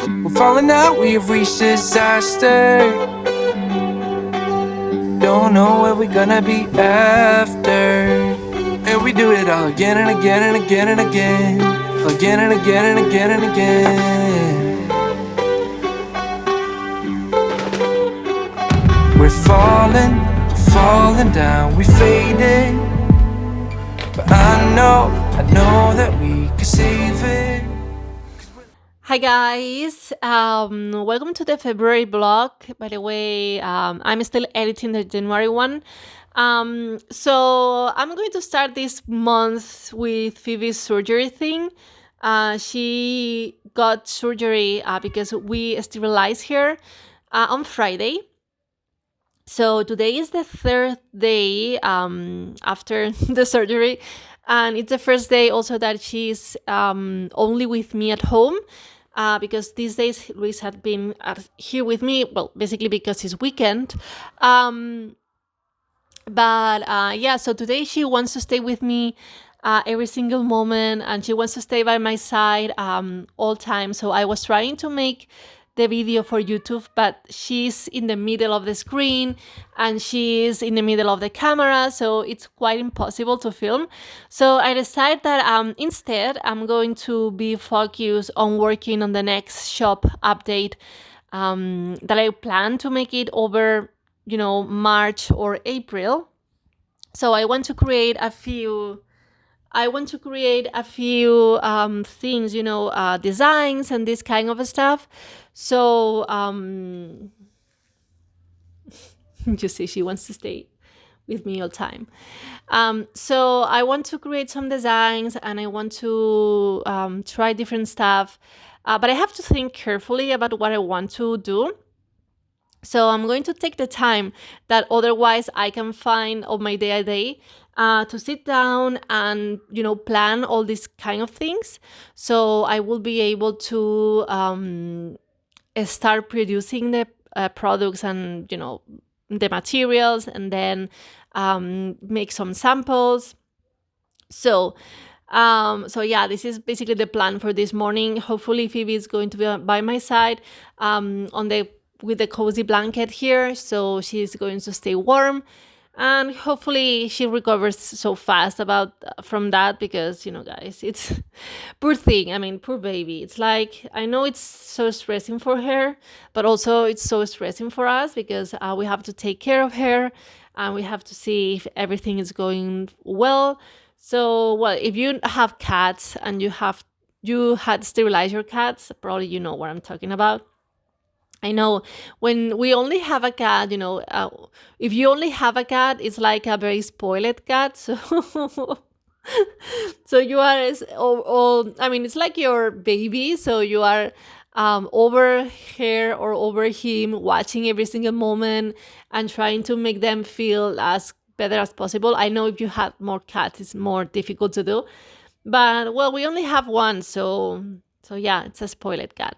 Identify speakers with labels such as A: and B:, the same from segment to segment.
A: We're falling out, we have reached disaster. Don't know where we're gonna be after. And we do it all again and again and again and again. Again and again and again and again. We're falling down, we faded. But I know that we can save it.
B: Hi guys, welcome to the February vlog. By the way, I'm still editing the January one. So I'm going to start this month with Phoebe's surgery thing. She got surgery because we sterilized her on Friday. So today is the third day after the surgery, and it's the first day also that she's only with me at home. Because these days Luis had been here with me, well, basically because it's weekend. Um, but yeah, so today she wants to stay with me every single moment, and she wants to stay by my side all time. So I was trying to make the video for YouTube, but she's in the middle of the screen and she's in the middle of the camera, so it's quite impossible to film. So I decided that instead I'm going to be focused on working on the next shop update that I plan to make it over, March or April. So I want to create a few things, designs and this kind of stuff. So you see, she wants to stay with me all time. So I want to create some designs and I want to try different stuff, but I have to think carefully about what I want to do. So I'm going to take the time that otherwise I can find on my day to day to sit down and plan all these kind of things. So I will be able to start producing the products and the materials, and then make some samples. So yeah, this is basically the plan for this morning. Hopefully Phoebe is going to be by my side on the with the cozy blanket here, so she's going to stay warm, and hopefully she recovers so fast about from that, because guys, it's poor thing. I mean, poor baby. It's like, I know it's so stressing for her, but also it's so stressing for us because we have to take care of her and we have to see if everything is going well. So, well, if you have cats and you had sterilized your cats, probably you know what I'm talking about. I know when we only have a cat, if you only have a cat, it's like a very spoiled cat. So, so you are all, I mean, it's like your baby. So you are over her or over him, watching every single moment and trying to make them feel as better as possible. I know if you had more cats, it's more difficult to do. But well, we only have one, so yeah, it's a spoiled cat.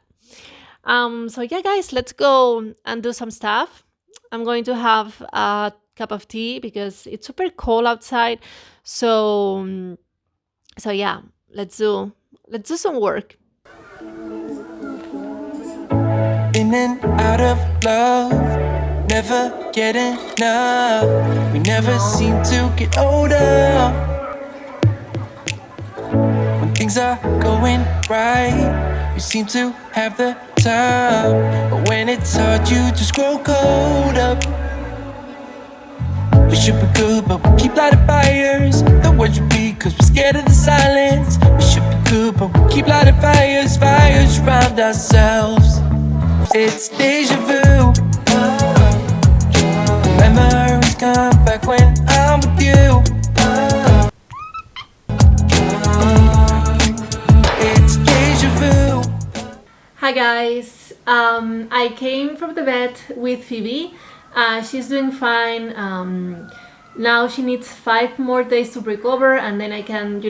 B: So yeah, guys, let's go and do some stuff. I'm going to have a cup of tea because it's super cold outside. So so yeah, let's do some work.
A: In and out of love, never get enough. We never seem to get older. When things are going right, you seem to have the time. But when it's hard, you just grow cold up. We should be good, but we keep lighting fires. The words repeat, cause we're scared of the silence. We should be good, but we keep lighting fires, fires around ourselves. It's deja vu. Memories come back when I'm with you. It's deja vu.
B: Hi guys, I came from the vet with Phoebe. She's doing fine. Now she needs 5 more days to recover, and then I can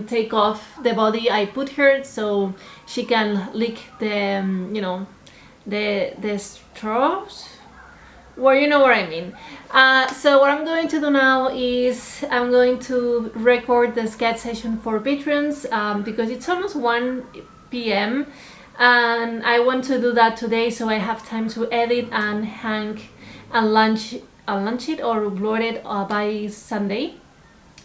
B: take off the body I put her, so she can lick the straws. Well, you know what I mean. So what I'm going to do now is I'm going to record the sketch session for patrons, because it's almost 1 p.m. and I want to do that today so I have time to edit and hang and launch it or upload it by Sunday.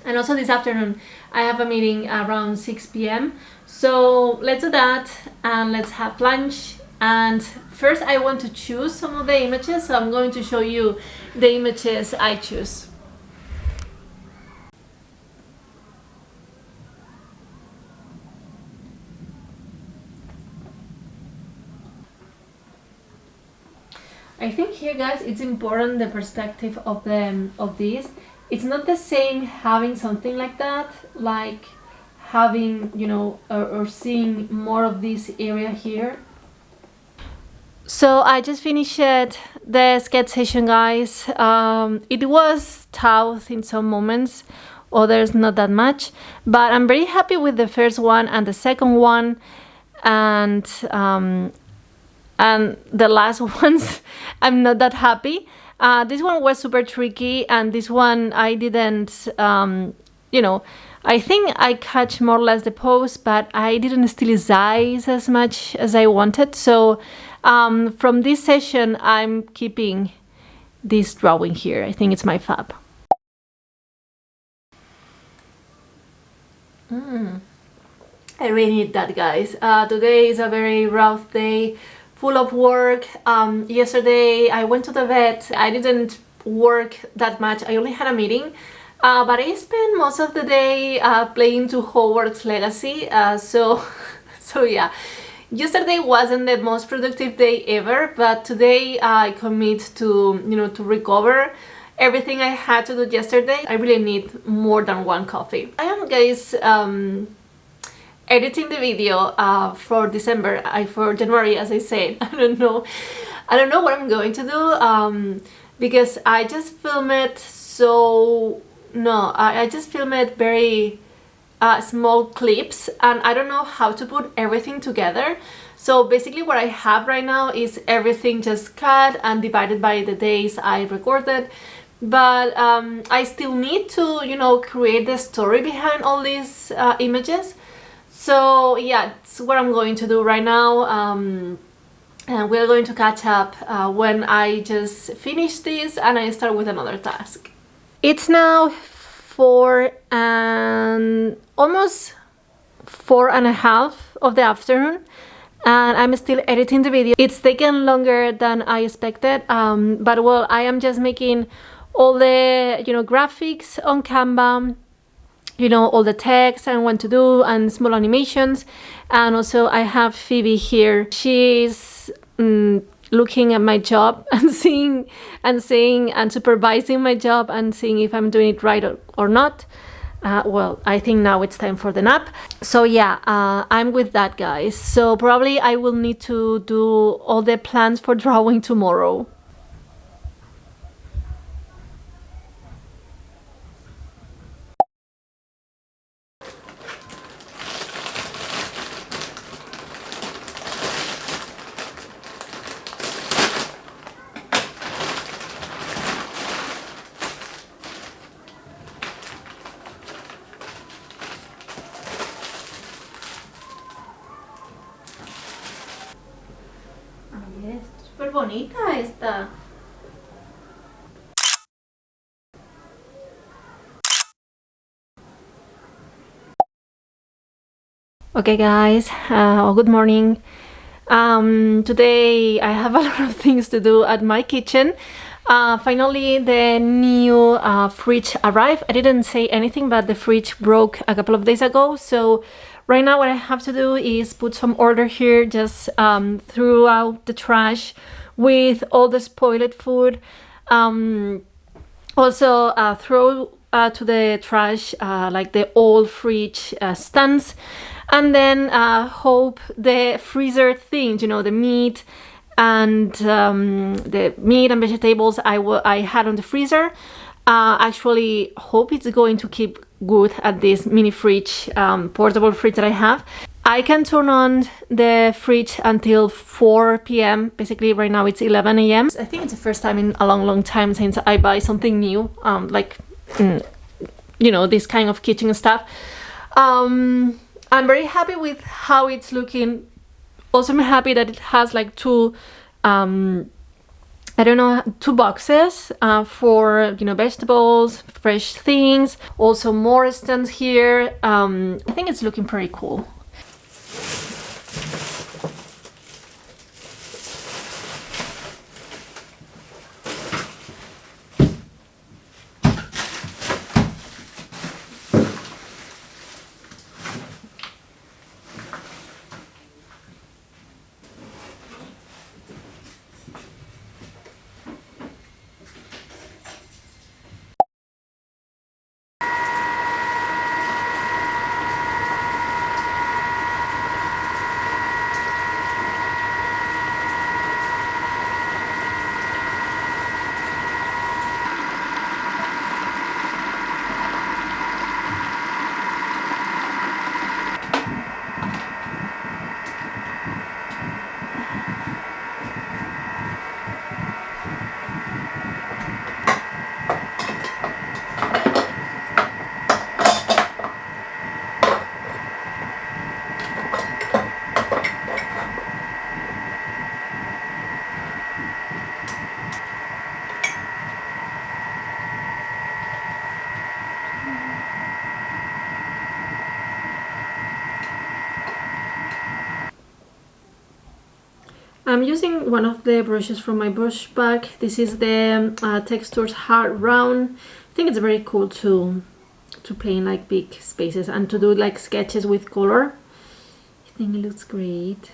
B: And also this afternoon I have a meeting around 6 p.m. So let's do that and let's have lunch. And first I want to choose some of the images, so I'm going to show you the images I choose. I think here, guys, it's important the perspective of this. It's not the same having something like that, like having, you know, or seeing more of this area here. So I just finished the sketch session, guys. It was tough in some moments, others not that much, but I'm very happy with the first one and the second one, and the last ones I'm not that happy. This one was super tricky, and this one I didn't, you know, I think I catch more or less the pose, but I didn't stylize as much as I wanted. So from this session, I'm keeping this drawing here. I think it's my fab. I really need that, guys. Today is a very rough day, full of work. Yesterday I went to the vet. I didn't work that much. I only had a meeting, but I spent most of the day playing to Hogwarts Legacy. So yeah, yesterday wasn't the most productive day ever, but today I commit to, you know, to recover everything I had to do yesterday. I really need more than one coffee. I am, guys, editing the video for December, for January, as I said. I don't know what I'm going to do, because I just filmed it, I just filmed it very small clips, and I don't know how to put everything together. So basically what I have right now is everything just cut and divided by the days I recorded, but I still need to, you know, create the story behind all these images. So yeah, that's what I'm going to do right now, and we're going to catch up when I just finish this and I start with another task. It's now 4 and almost 4:30 of the afternoon, and I'm still editing the video. It's taken longer than I expected, but well, I am just making all the, you know, graphics on Canva, you know, all the text I want to do and small animations. And also I have Phoebe here. She's looking at my job and seeing and saying and supervising my job and seeing if I'm doing it right or not. Well, I think now it's time for the nap. So yeah, I'm with that, guys. So probably I will need to do all the plans for drawing tomorrow. Súper bonita esta. Okay, guys, good morning. Today I have a lot of things to do at my kitchen. Finally, the new fridge arrived. I didn't say anything, but the fridge broke a couple of days ago. So right now what I have to do is put some order here, just throw out the trash with all the spoiled food. Also throw to the trash like the old fridge stands, and then hope the freezer things, you know, the meat and vegetables I had on the freezer, actually hope it's going to keep good at this mini fridge, portable fridge that I have. I can turn on the fridge until 4 p.m. Basically right now it's 11 a.m. I think it's the first time in a long time since I buy something new, you know, this kind of kitchen stuff. I'm very happy with how it's looking Also, I'm happy that it has like two I don't know, two boxes for, you know, vegetables, fresh things. Also more stands here. I think it's looking pretty cool. I'm using one of the brushes from my brush bag. This is the Textures Hard Round. I think it's very cool to play in like big spaces and to do like sketches with color. I think it looks great.